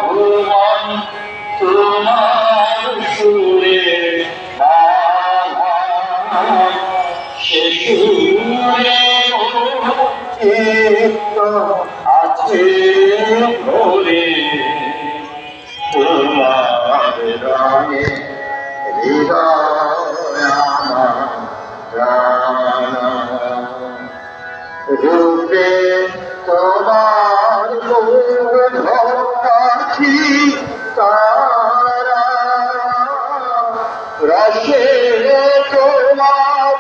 ভুবন তোমার সুরে সে সুরে চিত্ত আছে ভরে তোমার রঙে হৃদয় আমার রূপে তোমার কাছি তারা রসে তোমার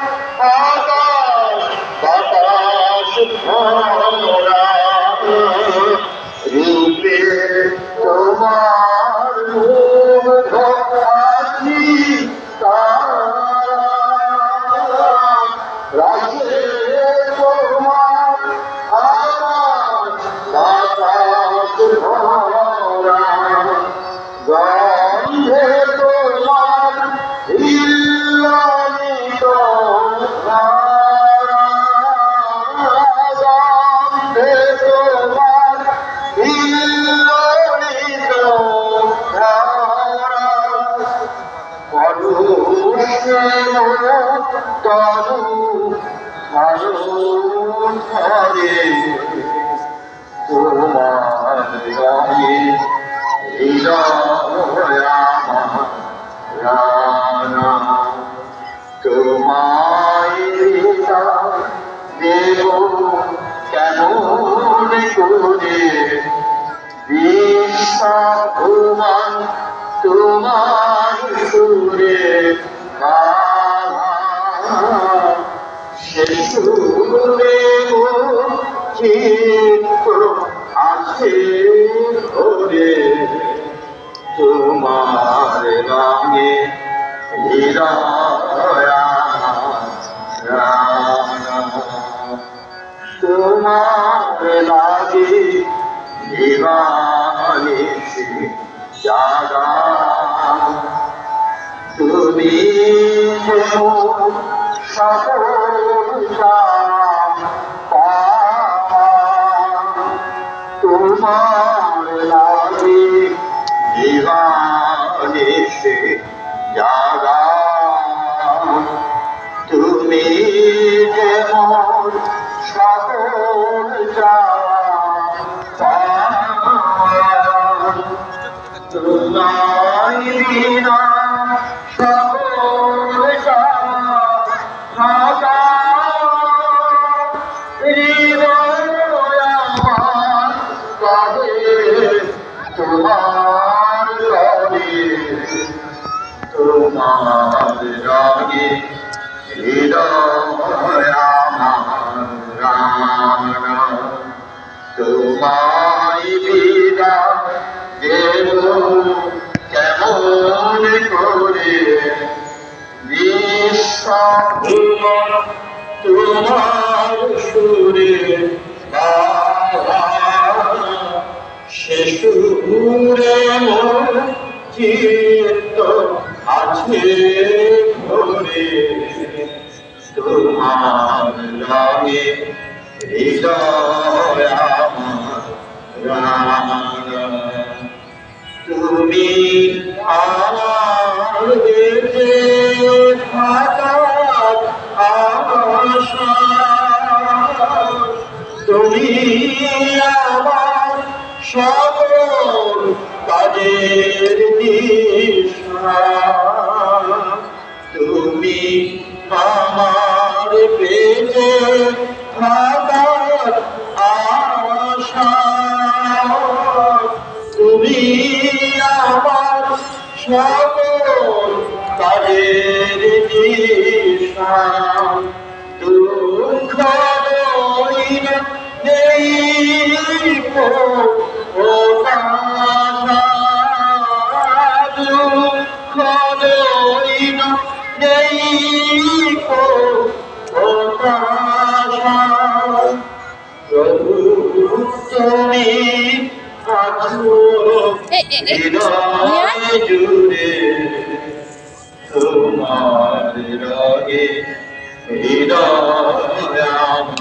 আকাশ বাতাস ভরা রূপে তোমার কাছি তারা রসে তোমার আকাশ বাতাস ভরা গন্ধে তোমার হিল্লানিত ধারা গন্ধে তোমার হিল্লানিত ধারা পরুষে তরু ধরে তোমার রঙে হৃদয় আমার তোমায় দেব কেমন করে ভুবন তোমার সুরে সে সুরে চিত্ত আছে ভরে তোমার রঙে হৃদয় তোমার লাগে দিবানিশি জাগা তুমি সকল তোমার লাগে দিবানিশি জাগা তুমি যেমন সকল তোমায় বিনা সকল ভাগা হৃদয় আমার কাঁদে তোমার তরে তোমার রঙে হৃদয় আমার তোমায় বিনা দেব কেমন করে ভুবন তোমার সুরে সে সুরে মোর চিত্ত আছে ভরে তোমার রঙে হৃদয় আমার তুমি আমার দেশে থাকা আশা তুমি আমার সকল কাজের দিশা তুমি আমার বেঁচে থাকার আশা তুমি আমার সকল কাজের দিশা দুঃখ দইন নেই দুঃখ দইন নেই প্রভু তুমি আছো হৃদয় জুড়ে তোমার রঙে হৃদয় আমার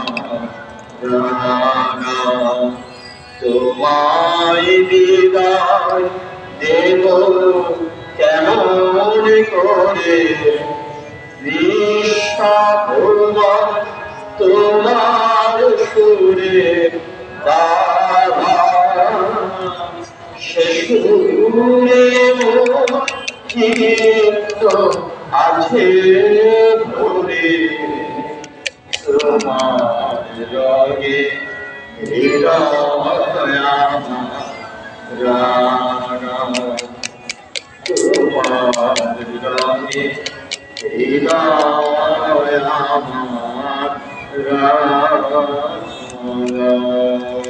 তোমায় বিদায় দেব কেমন করে, নিঃস্বার্থ তোমার সুরে বাধা, সে সুরে মোর চিত্ত আছে ভরে, তোমার রঙে হৃদয় আমার, তোমার রঙে হৃদয় আমার।